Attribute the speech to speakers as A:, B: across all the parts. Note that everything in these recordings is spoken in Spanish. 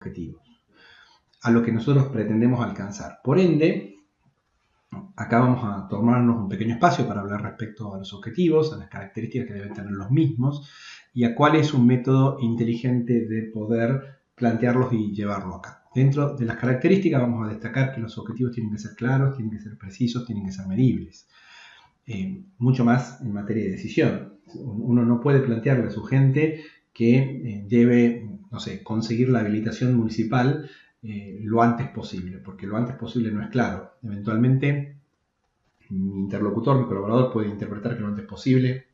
A: objetivos, a lo que nosotros pretendemos alcanzar. Por ende, acá vamos a tomarnos un pequeño espacio para hablar respecto a los objetivos, a las características que deben tener los mismos y a cuál es un método inteligente de poder plantearlos y llevarlo a cabo. Dentro de las características vamos a destacar que los objetivos tienen que ser claros, tienen que ser precisos, tienen que ser medibles. Mucho más en materia de decisión. Uno no puede plantearle a su gente que debe, no sé, conseguir la habilitación municipal lo antes posible, porque lo antes posible no es claro. Eventualmente, mi interlocutor, mi colaborador puede interpretar que lo antes posible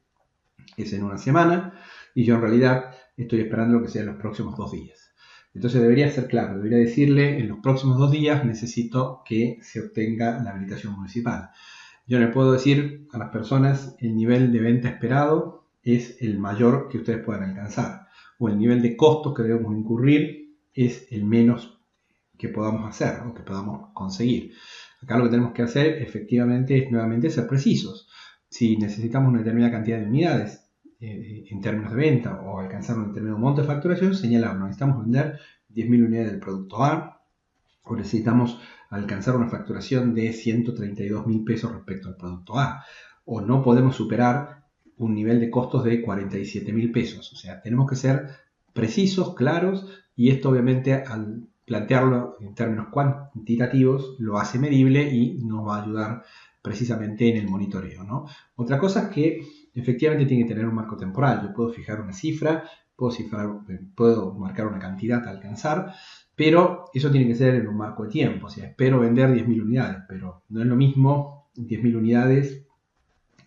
A: es en una semana y yo en realidad estoy esperando que sea en los próximos 2 días. Entonces debería ser claro, debería decirle en los próximos 2 días necesito que se obtenga la habilitación municipal. Yo le puedo decir a las personas el nivel de venta esperado es el mayor que ustedes puedan alcanzar o el nivel de costos que debemos incurrir es el menos que podamos hacer o que podamos conseguir. Acá lo que tenemos que hacer efectivamente es nuevamente ser precisos. Si necesitamos una determinada cantidad de unidades en términos de venta o alcanzar un determinado monto de facturación, señalamos, necesitamos vender 10.000 unidades del producto A o necesitamos alcanzar una facturación de 132.000 pesos respecto al producto A o no podemos superar un nivel de costos de 47.000 pesos. O sea, tenemos que ser precisos, claros y esto obviamente al plantearlo en términos cuantitativos lo hace medible y nos va a ayudar precisamente en el monitoreo, ¿no? Otra cosa es que efectivamente tiene que tener un marco temporal. Yo puedo fijar una cifra, puedo marcar una cantidad a alcanzar, pero eso tiene que ser en un marco de tiempo. O sea, espero vender 10.000 unidades, pero no es lo mismo 10.000 unidades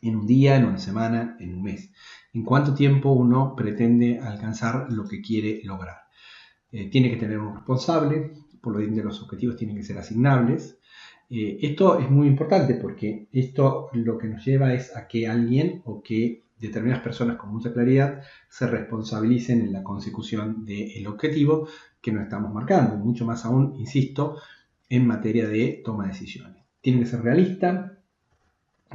A: en un día, en una semana, en un mes. ¿En cuánto tiempo uno pretende alcanzar lo que quiere lograr? Tiene que tener un responsable, por lo tanto los objetivos tienen que ser asignables. Esto es muy importante porque esto lo que nos lleva es a que alguien o que determinadas personas con mucha claridad se responsabilicen en la consecución del objetivo que nos estamos marcando. Mucho más aún, insisto, en materia de toma de decisiones. Tienen que ser realistas.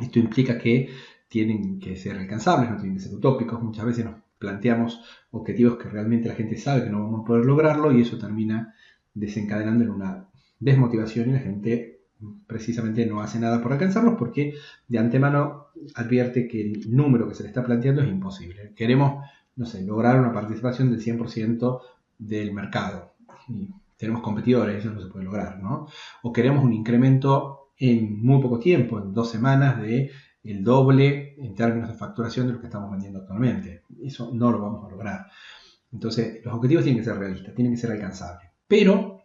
A: Esto implica que tienen que ser alcanzables, no tienen que ser utópicos. Muchas veces nos planteamos objetivos que realmente la gente sabe que no vamos a poder lograrlo y eso termina desencadenando en una desmotivación y la gente precisamente no hace nada por alcanzarlos porque de antemano advierte que el número que se le está planteando es imposible. Queremos, no sé, lograr una participación del 100% del mercado. Y tenemos competidores, eso no se puede lograr, ¿no? O queremos un incremento en muy poco tiempo, en 2 semanas, de el doble en términos de facturación de lo que estamos vendiendo actualmente. Eso no lo vamos a lograr. Entonces, los objetivos tienen que ser realistas, tienen que ser alcanzables. Pero,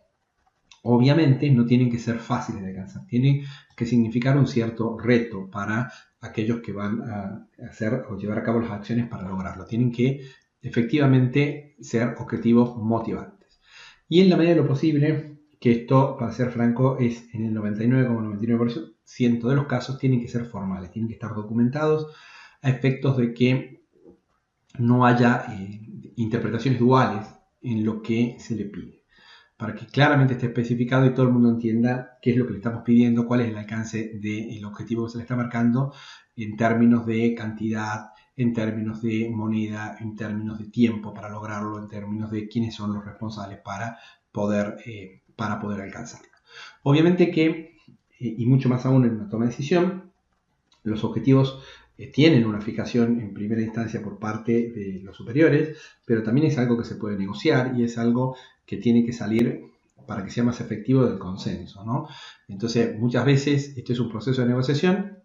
A: obviamente, no tienen que ser fáciles de alcanzar. Tienen que significar un cierto reto para aquellos que van a hacer o llevar a cabo las acciones para lograrlo. Tienen que, efectivamente, ser objetivos motivantes. Y en la medida de lo posible, que esto, para ser franco, es en el 99,99% de los casos, tienen que ser formales, tienen que estar documentados a efectos de que no haya interpretaciones duales en lo que se le pide, para que claramente esté especificado y todo el mundo entienda qué es lo que le estamos pidiendo, cuál es el alcance del objetivo que se le está marcando en términos de cantidad, en términos de moneda, en términos de tiempo para lograrlo, en términos de quiénes son los responsables para poder alcanzarlo. Obviamente que, y mucho más aún en una toma de decisión, los objetivos tienen una fijación en primera instancia por parte de los superiores, pero también es algo que se puede negociar y es algo que tiene que salir para que sea más efectivo del consenso, ¿no? Entonces, muchas veces esto es un proceso de negociación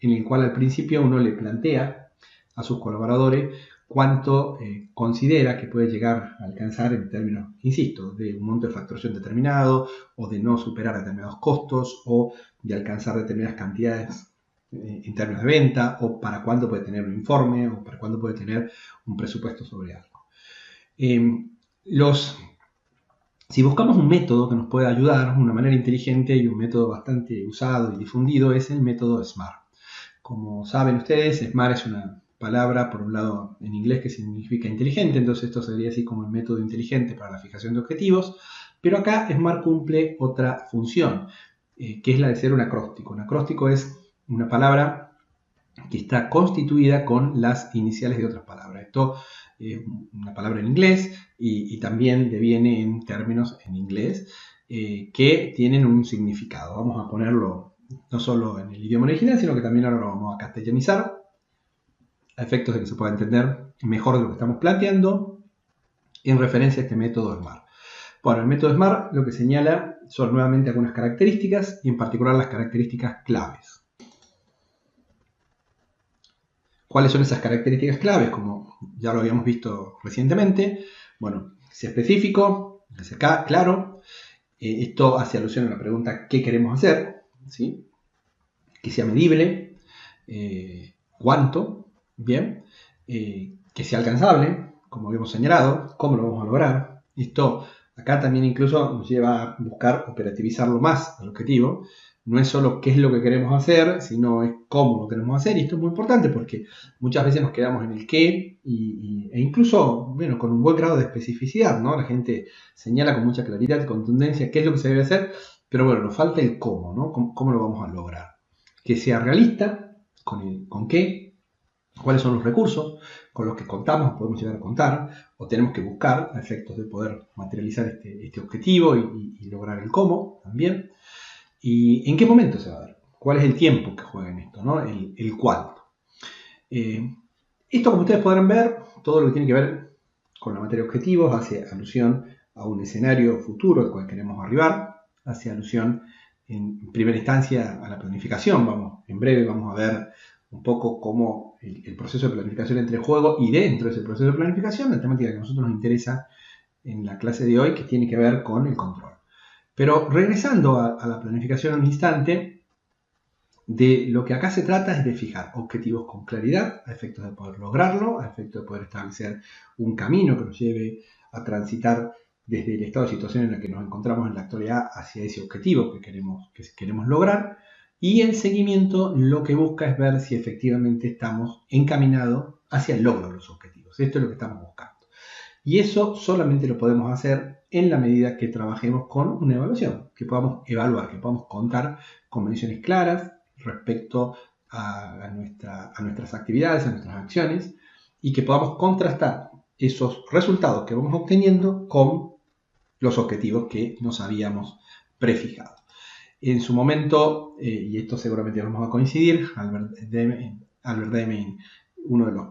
A: en el cual al principio uno le plantea a sus colaboradores cuánto considera que puede llegar a alcanzar en términos, insisto, de un monto de facturación determinado o de no superar determinados costos o de alcanzar determinadas cantidades en términos de venta o para cuándo puede tener un informe o para cuándo puede tener un presupuesto sobre algo. Si buscamos un método que nos pueda ayudar, una manera inteligente y un método bastante usado y difundido es el método SMART. Como saben ustedes, SMART es una palabra, por un lado en inglés, que significa inteligente, entonces esto sería así como el método inteligente para la fijación de objetivos, pero acá SMART cumple otra función, que es la de ser un acróstico. Un acróstico es una palabra que está constituida con las iniciales de otras palabras. Esto es una palabra en inglés y también deviene en términos en inglés que tienen un significado. Vamos a ponerlo no solo en el idioma original, sino que también ahora lo vamos a castellanizar a efectos de que se pueda entender mejor de lo que estamos planteando en referencia a este método SMART. Bueno, el método SMART lo que señala son nuevamente algunas características y en particular las características claves. ¿Cuáles son esas características claves? Como ya lo habíamos visto recientemente, bueno, que sea específico, que sea claro, esto hace alusión a la pregunta ¿qué queremos hacer? ¿Sí? Que sea medible, ¿cuánto? Bien, que sea alcanzable, como habíamos señalado, ¿cómo lo vamos a lograr? Esto acá también incluso nos lleva a buscar operativizarlo más al objetivo. No es solo qué es lo que queremos hacer, sino es cómo lo queremos hacer. Y esto es muy importante porque muchas veces nos quedamos en el qué e incluso, bueno, con un buen grado de especificidad, ¿no? La gente señala con mucha claridad y contundencia qué es lo que se debe hacer, pero bueno, nos falta el cómo, ¿no? ¿Cómo lo vamos a lograr? Que sea realista, con qué, cuáles son los recursos con los que contamos, podemos llegar a contar, o tenemos que buscar a efectos de poder materializar este objetivo y lograr el cómo también. ¿Y en qué momento se va a dar? ¿Cuál es el tiempo que juega en esto? ¿No? El cuánto. Esto, como ustedes podrán ver, todo lo que tiene que ver con la materia de objetivos hace alusión a un escenario futuro al cual queremos arribar, hace alusión en primera instancia a la planificación. En breve vamos a ver un poco cómo el proceso de planificación entra en juego y dentro de ese proceso de planificación, la temática que a nosotros nos interesa en la clase de hoy, que tiene que ver con el control. Pero regresando a la planificación un instante, de lo que acá se trata es de fijar objetivos con claridad, a efectos de poder lograrlo, a efectos de poder establecer un camino que nos lleve a transitar desde el estado de situación en el que nos encontramos en la actualidad hacia ese objetivo que queremos lograr. Y el seguimiento lo que busca es ver si efectivamente estamos encaminados hacia el logro de los objetivos. Esto es lo que estamos buscando. Y eso solamente lo podemos hacer en la medida que trabajemos con una evaluación, que podamos evaluar, que podamos contar con mediciones claras respecto a nuestras actividades, a nuestras acciones, y que podamos contrastar esos resultados que vamos obteniendo con los objetivos que nos habíamos prefijado. En su momento, y esto seguramente vamos a coincidir, Albert Deming, uno de los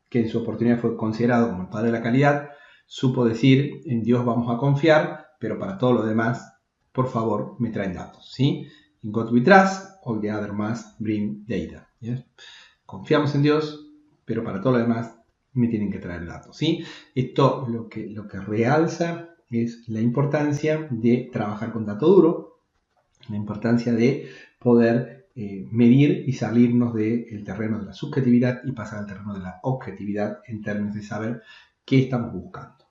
A: que en su oportunidad fue considerado como el padre de la calidad, supo decir, en Dios vamos a confiar, pero para todo lo demás, por favor, me traen datos, ¿sí? In God we trust, all the other must bring data. ¿Sí? Confiamos en Dios, pero para todo lo demás me tienen que traer datos, ¿sí? Esto lo que realza es la importancia de trabajar con dato duro, la importancia de poder medir y salirnos del terreno de la subjetividad y pasar al terreno de la objetividad en términos de saber qué estamos buscando.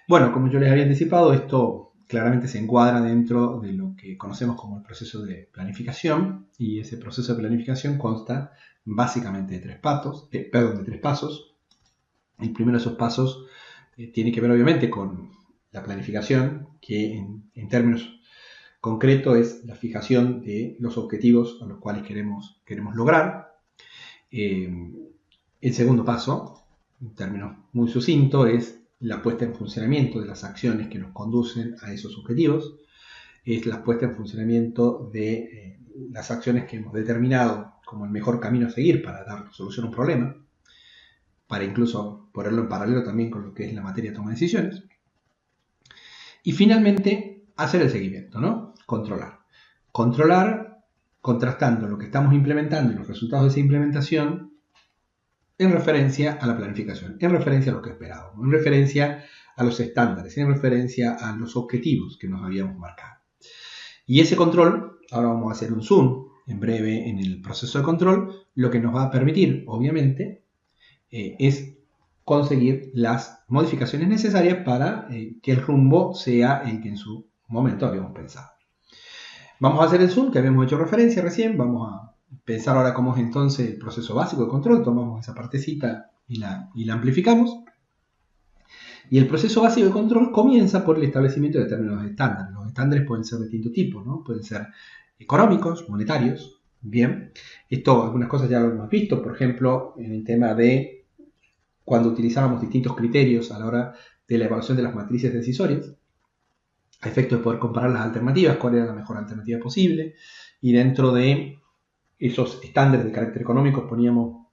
A: Bueno, como yo les había anticipado, esto claramente se encuadra dentro de lo que conocemos como el proceso de planificación, y ese proceso de planificación consta básicamente de tres pasos. El primero de esos pasos tiene que ver obviamente con la planificación, que en términos concreto es la fijación de los objetivos a los cuales queremos lograr. El segundo paso, en términos muy sucintos, es la puesta en funcionamiento de las acciones que nos conducen a esos objetivos. Es la puesta en funcionamiento de las acciones que hemos determinado como el mejor camino a seguir para dar solución a un problema, para incluso ponerlo en paralelo también con lo que es la materia de toma de decisiones. Y finalmente, hacer el seguimiento, ¿no? Controlar, contrastando lo que estamos implementando y los resultados de esa implementación en referencia a la planificación, en referencia a lo que esperábamos, en referencia a los estándares, en referencia a los objetivos que nos habíamos marcado. Y ese control, ahora vamos a hacer un zoom en breve en el proceso de control, lo que nos va a permitir, obviamente, es conseguir las modificaciones necesarias para que el rumbo sea el que en su momento habíamos pensado. Vamos a hacer el zoom que habíamos hecho referencia recién. Vamos a pensar ahora cómo es entonces el proceso básico de control. Tomamos esa partecita y la amplificamos. Y el proceso básico de control comienza por el establecimiento de determinados estándares. Los estándares pueden ser de distinto tipo, ¿no? Pueden ser económicos, monetarios, Bien, esto, algunas cosas ya lo hemos visto, por ejemplo, en el tema de cuando utilizábamos distintos criterios a la hora de la evaluación de las matrices decisorias, a efecto de poder comparar las alternativas, cuál era la mejor alternativa posible, y dentro de esos estándares de carácter económico poníamos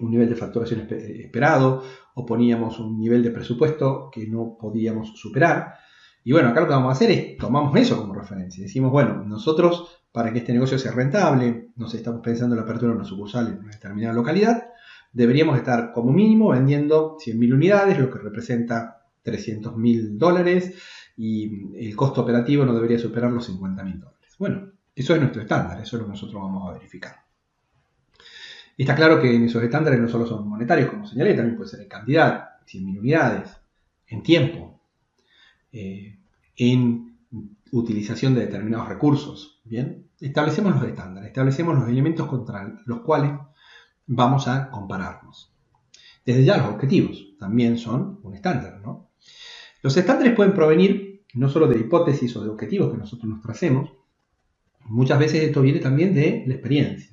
A: un nivel de facturación esperado o poníamos un nivel de presupuesto que no podíamos superar. Y bueno, acá lo que vamos a hacer es tomamos eso como referencia. Decimos, bueno, nosotros para que este negocio sea rentable, nos estamos pensando en la apertura de una sucursal en una determinada localidad, deberíamos estar como mínimo vendiendo 100.000 unidades, lo que representa $300.000, y el costo operativo no debería superar los $50.000. Bueno, eso es nuestro estándar, eso es lo que nosotros vamos a verificar. Está claro que en esos estándares no solo son monetarios, como señalé, también puede ser en cantidad, 100.000 unidades, en tiempo, en utilización de determinados recursos. Bien, establecemos los estándares, establecemos los elementos contra los cuales vamos a compararnos. Desde ya los objetivos también son un estándar, ¿no? Los estándares pueden provenir no solo de hipótesis o de objetivos que nosotros nos tracemos, muchas veces esto viene también de la experiencia.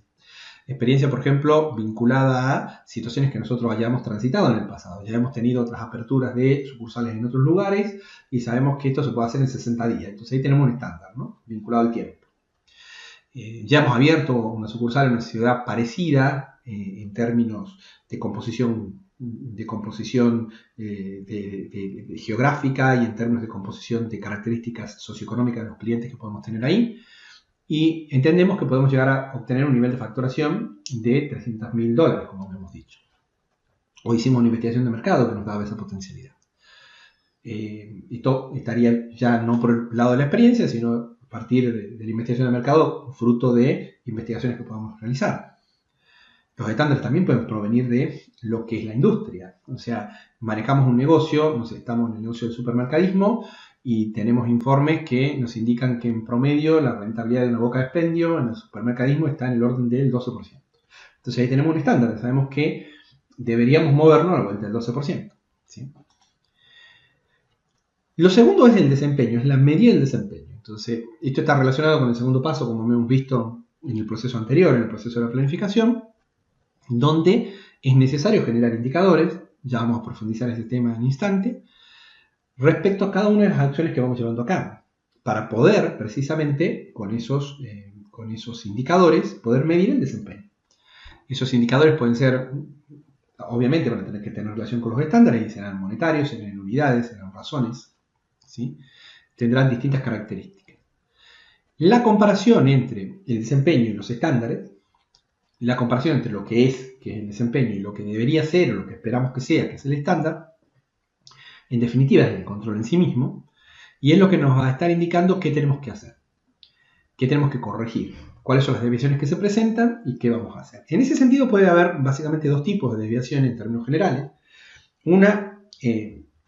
A: Experiencia, por ejemplo, vinculada a situaciones que nosotros hayamos transitado en el pasado. Ya hemos tenido otras aperturas de sucursales en otros lugares y sabemos que esto se puede hacer en 60 días. Entonces ahí tenemos un estándar, ¿no? Vinculado al tiempo. Ya hemos abierto una sucursal en una ciudad parecida en términos de composición geográfica y en términos de composición de características socioeconómicas de los clientes que podemos tener ahí. Y entendemos que podemos llegar a obtener un nivel de facturación de $300.000, como hemos dicho. O hicimos una investigación de mercado que nos daba esa potencialidad. Esto estaría ya no por el lado de la experiencia, sino a partir de la investigación de mercado, fruto de investigaciones que podamos realizar. Los estándares también pueden provenir de lo que es la industria. O sea, manejamos un negocio, no sé, estamos en el negocio del supermercadismo, y tenemos informes que nos indican que en promedio la rentabilidad de una boca de expendio en el supermercadismo está en el orden del 12%. Entonces ahí tenemos un estándar, sabemos que deberíamos movernos a la vuelta del 12%. ¿Sí? Lo segundo es el desempeño, es la medida del desempeño. Entonces, esto está relacionado con el segundo paso, como hemos visto en el proceso anterior, en el proceso de la planificación, donde es necesario generar indicadores, ya vamos a profundizar ese tema en un instante, respecto a cada una de las acciones que vamos llevando a cabo, para poder precisamente con esos indicadores poder medir el desempeño. Esos indicadores pueden ser, obviamente van a tener que tener relación con los estándares, y serán monetarios, serán en unidades, serán razones, ¿sí? Tendrán distintas características. La comparación entre el desempeño y los estándares, la comparación entre lo que es el desempeño, y lo que debería ser o lo que esperamos que sea, que es el estándar, en definitiva es el control en sí mismo, y es lo que nos va a estar indicando qué tenemos que hacer, qué tenemos que corregir, cuáles son las desviaciones que se presentan y qué vamos a hacer. En ese sentido puede haber básicamente dos tipos de desviaciones en términos generales. Una,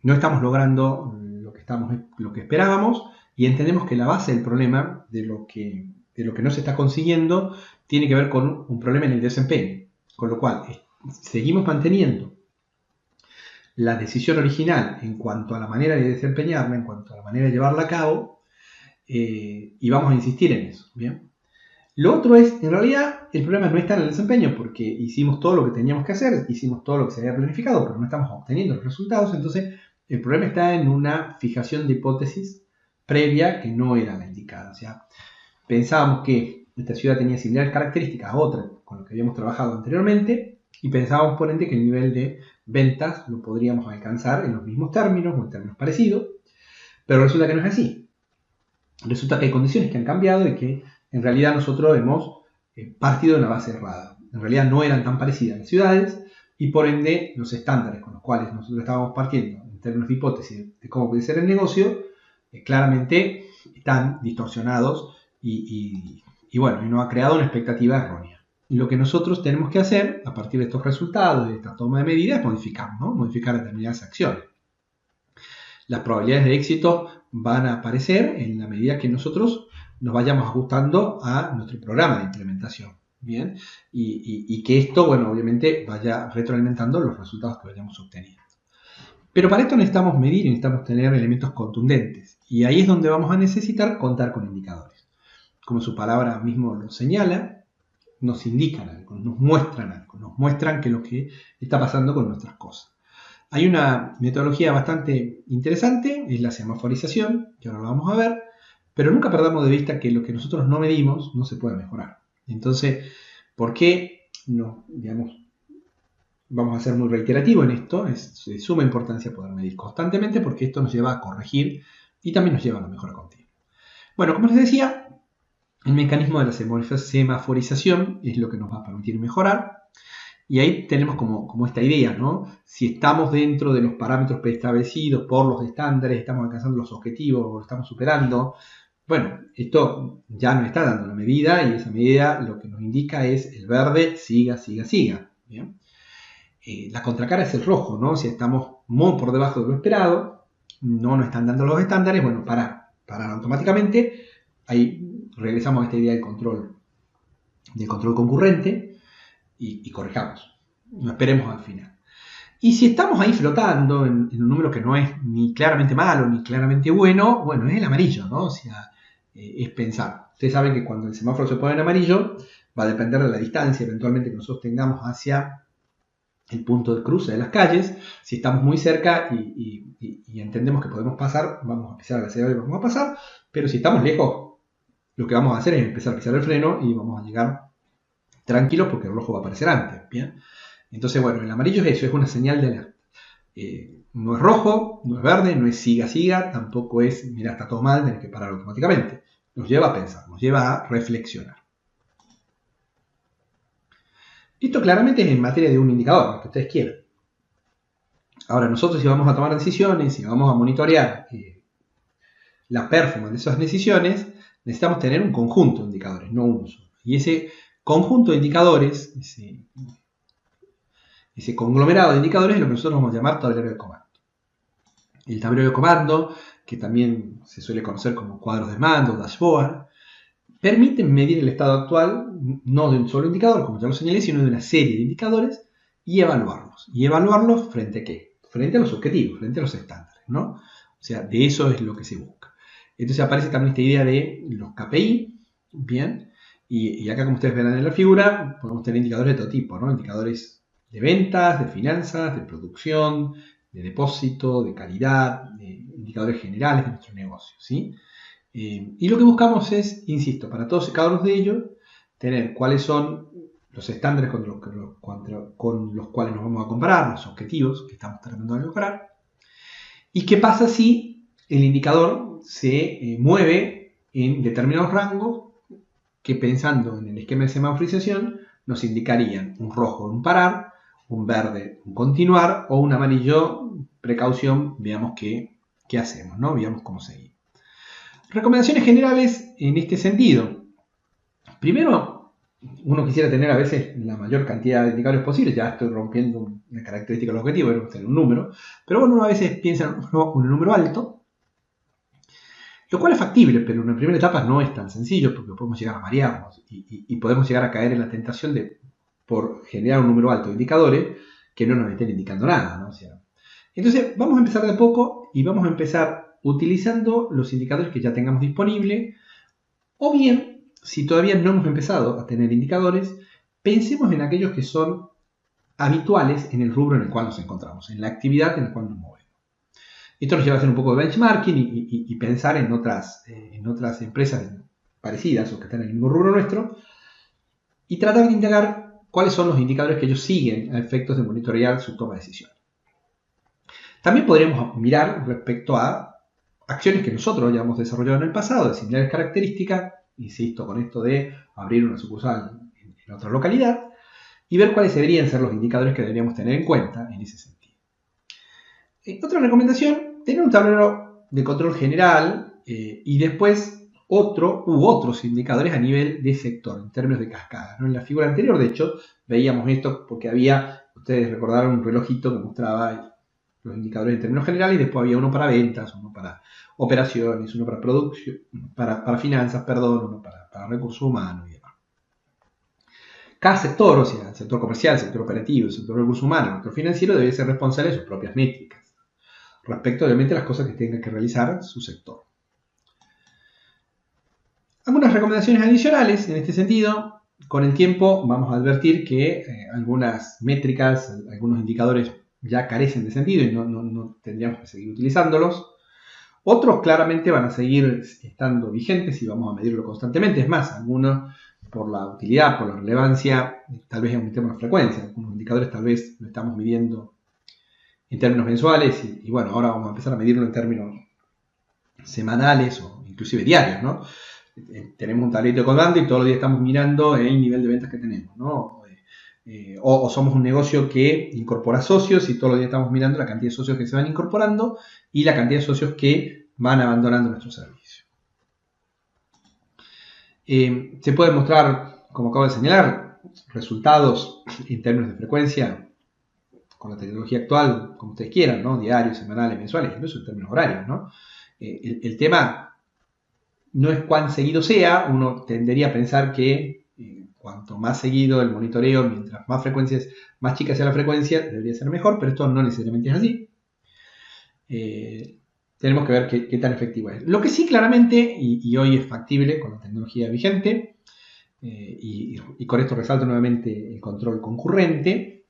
A: no estamos logrando lo que esperábamos, y entendemos que la base del problema de lo que no se está consiguiendo tiene que ver con un problema en el desempeño, con lo cual seguimos manteniendo la decisión original en cuanto a la manera de desempeñarla, en cuanto a la manera de llevarla a cabo, y vamos a insistir en eso. ¿Bien? Lo otro es, en realidad, el problema no está en el desempeño, porque hicimos todo lo que teníamos que hacer, hicimos todo lo que se había planificado, pero no estamos obteniendo los resultados. Entonces el problema está en una fijación de hipótesis previa que no era la indicada. O sea, pensábamos que esta ciudad tenía similares características a otra con lo que habíamos trabajado anteriormente, y pensábamos por ende que el nivel de ventas lo podríamos alcanzar en los mismos términos o en términos parecidos, pero resulta que no es así. Resulta que hay condiciones que han cambiado y que en realidad nosotros hemos partido de una base errada. En realidad no eran tan parecidas las ciudades, y por ende los estándares con los cuales nosotros estábamos partiendo en términos de hipótesis de cómo puede ser el negocio, claramente están distorsionados y nos ha creado una expectativa errónea. Lo que nosotros tenemos que hacer a partir de estos resultados, de esta toma de medidas, es modificar, ¿no? Modificar determinadas acciones. Las probabilidades de éxito van a aparecer en la medida que nosotros nos vayamos ajustando a nuestro programa de implementación. ¿Bien? Y que esto, obviamente vaya retroalimentando los resultados que vayamos obteniendo. Pero para esto necesitamos medir y necesitamos tener elementos contundentes. Y ahí es donde vamos a necesitar contar con indicadores. Como su palabra mismo lo señala, nos indican algo, nos muestran algo, nos muestran qué es lo que está pasando con nuestras cosas. Hay una metodología bastante interesante, es la semaforización, que ahora lo vamos a ver, pero nunca perdamos de vista que lo que nosotros no medimos no se puede mejorar. Entonces, ¿por qué no, digamos, vamos a ser muy reiterativos en esto? Es de suma importancia poder medir constantemente porque esto nos lleva a corregir y también nos lleva a la mejora continua. Bueno, como les decía, el mecanismo de la semaforización es lo que nos va a permitir mejorar. Y ahí tenemos como esta idea, ¿no? Si estamos dentro de los parámetros preestablecidos por los estándares, estamos alcanzando los objetivos o lo estamos superando, bueno, esto ya nos está dando una medida y esa medida lo que nos indica es el verde, siga, siga, siga. ¿Bien? La contracara es el rojo, ¿no? Si estamos muy por debajo de lo esperado, no nos están dando los estándares, bueno, parar automáticamente. Ahí regresamos a esta idea del control concurrente y corrijamos. No esperemos al final. Y si estamos ahí flotando en un número que no es ni claramente malo ni claramente bueno, bueno, es el amarillo, ¿no? O sea, es pensar. Ustedes saben que cuando el semáforo se pone en amarillo, va a depender de la distancia eventualmente que nosotros tengamos hacia el punto de cruce de las calles. Si estamos muy cerca y entendemos que podemos pasar, vamos a pisar el acelerador y vamos a pasar. Pero si estamos lejos, lo que vamos a hacer es empezar a pisar el freno y vamos a llegar tranquilos porque el rojo va a aparecer antes. ¿Bien? Entonces, bueno, el amarillo es eso, es una señal de alerta. No es rojo, no es verde, no es siga, siga, tampoco es, mira, está todo mal, tenés que parar automáticamente. Nos lleva a pensar, nos lleva a reflexionar. Esto claramente es en materia de un indicador, lo que ustedes quieran. Ahora, nosotros si vamos a tomar decisiones, si vamos a monitorear la performance de esas decisiones, necesitamos tener un conjunto de indicadores, no uno solo. Y ese conjunto de indicadores, ese conglomerado de indicadores es lo que nosotros vamos a llamar tablero de comando. El tablero de comando, que también se suele conocer como cuadros de mando, dashboard, permite medir el estado actual, no de un solo indicador, como ya lo señalé, sino de una serie de indicadores y evaluarlos. ¿Y evaluarlos frente a qué? Frente a los objetivos, frente a los estándares, ¿no? O sea, de eso es lo que se busca. Entonces aparece también esta idea de los KPI, ¿bien? Y acá, como ustedes verán en la figura, podemos tener indicadores de todo tipo, ¿no? Indicadores de ventas, de finanzas, de producción, de depósito, de calidad, de indicadores generales de nuestro negocio, ¿sí? Y lo que buscamos es, insisto, para todos y cada uno de ellos, tener cuáles son los estándares con los cuales nos vamos a comparar, los objetivos que estamos tratando de lograr, y qué pasa si el indicador se mueve en determinados rangos que, pensando en el esquema de semaforización, nos indicarían un rojo un parar, un verde un continuar o un amarillo precaución, veamos qué hacemos, ¿no? Veamos cómo seguir. Recomendaciones generales en este sentido. Primero, uno quisiera tener a veces la mayor cantidad de indicadores posibles. Ya estoy rompiendo una característica del objetivo, debemos tener un número. Pero bueno, uno a veces piensa en un número alto, lo cual es factible, pero en la primera etapa no es tan sencillo porque podemos llegar a marearnos y podemos llegar a caer en la tentación de, por generar un número alto de indicadores, que no nos estén indicando nada, ¿no? O sea, entonces, vamos a empezar de a poco y vamos a empezar utilizando los indicadores que ya tengamos disponibles, o bien, si todavía no hemos empezado a tener indicadores, pensemos en aquellos que son habituales en el rubro en el cual nos encontramos, en la actividad en la cual nos movemos. Esto nos lleva a hacer un poco de benchmarking y pensar en otras empresas parecidas o que están en el mismo rubro nuestro y tratar de indagar cuáles son los indicadores que ellos siguen a efectos de monitorear su toma de decisiones. También podríamos mirar respecto a acciones que nosotros hayamos desarrollado en el pasado de similares características, insisto con esto de abrir una sucursal en otra localidad, y ver cuáles deberían ser los indicadores que deberíamos tener en cuenta en ese sentido. Otra recomendación, tener un tablero de control general y después otros indicadores a nivel de sector, en términos de cascada, ¿no? En la figura anterior, de hecho, veíamos esto porque ustedes recordaron un relojito que mostraba los indicadores en términos generales, y después había uno para ventas, uno para operaciones, uno para producción, para finanzas, uno para recursos humanos y demás. Cada sector, o sea, el sector comercial, el sector operativo, el sector de recursos humanos, el sector financiero, debe ser responsable de sus propias métricas, respecto obviamente a las cosas que tenga que realizar su sector. Algunas recomendaciones adicionales en este sentido, con el tiempo vamos a advertir que algunas métricas, algunos indicadores ya carecen de sentido y no tendríamos que seguir utilizándolos. Otros claramente van a seguir estando vigentes y vamos a medirlo constantemente. Es más, algunos por la utilidad, por la relevancia, tal vez aumentemos la frecuencia. Algunos indicadores tal vez lo estamos midiendo en términos mensuales y bueno, ahora vamos a empezar a medirlo en términos semanales o inclusive diarios, ¿no? Tenemos un tablito colgando y todos los días estamos mirando el nivel de ventas que tenemos, ¿no? O somos un negocio que incorpora socios y todos los días estamos mirando la cantidad de socios que se van incorporando y la cantidad de socios que van abandonando nuestro servicio. Se pueden mostrar, como acabo de señalar, resultados en términos de frecuencia con la tecnología actual, como ustedes quieran, ¿no? Diarios, semanales, mensuales, incluso en términos horarios, ¿no? El tema no es cuán seguido sea, uno tendería a pensar que cuanto más seguido el monitoreo, mientras más frecuencias, más chica sea la frecuencia, debería ser mejor, pero esto no necesariamente es así. Tenemos que ver qué tan efectivo es. Lo que sí claramente, y hoy es factible con la tecnología vigente, y con esto resalto nuevamente el control concurrente,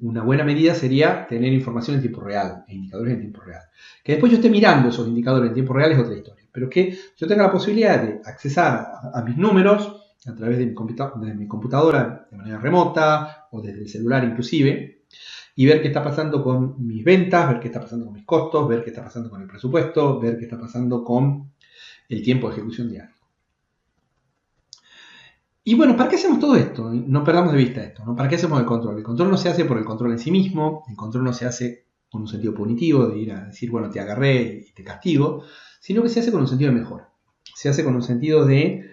A: una buena medida sería tener información en tiempo real, e indicadores en tiempo real. Que después yo esté mirando esos indicadores en tiempo real es otra historia, pero que yo tenga la posibilidad de accesar a mis números a través de mi computadora de manera remota o desde el celular inclusive, y ver qué está pasando con mis ventas, ver qué está pasando con mis costos, ver qué está pasando con el presupuesto, ver qué está pasando con el tiempo de ejecución diario. Y bueno, ¿para qué hacemos todo esto? No perdamos de vista esto, ¿no? ¿Para qué hacemos el control? El control no se hace por el control en sí mismo, el control no se hace con un sentido punitivo, de ir a decir, bueno, te agarré y te castigo, sino que se hace con un sentido de mejora. Se hace con un sentido de,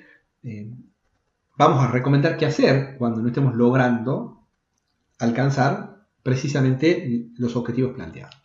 A: vamos a recomendar qué hacer cuando no estemos logrando alcanzar precisamente los objetivos planteados.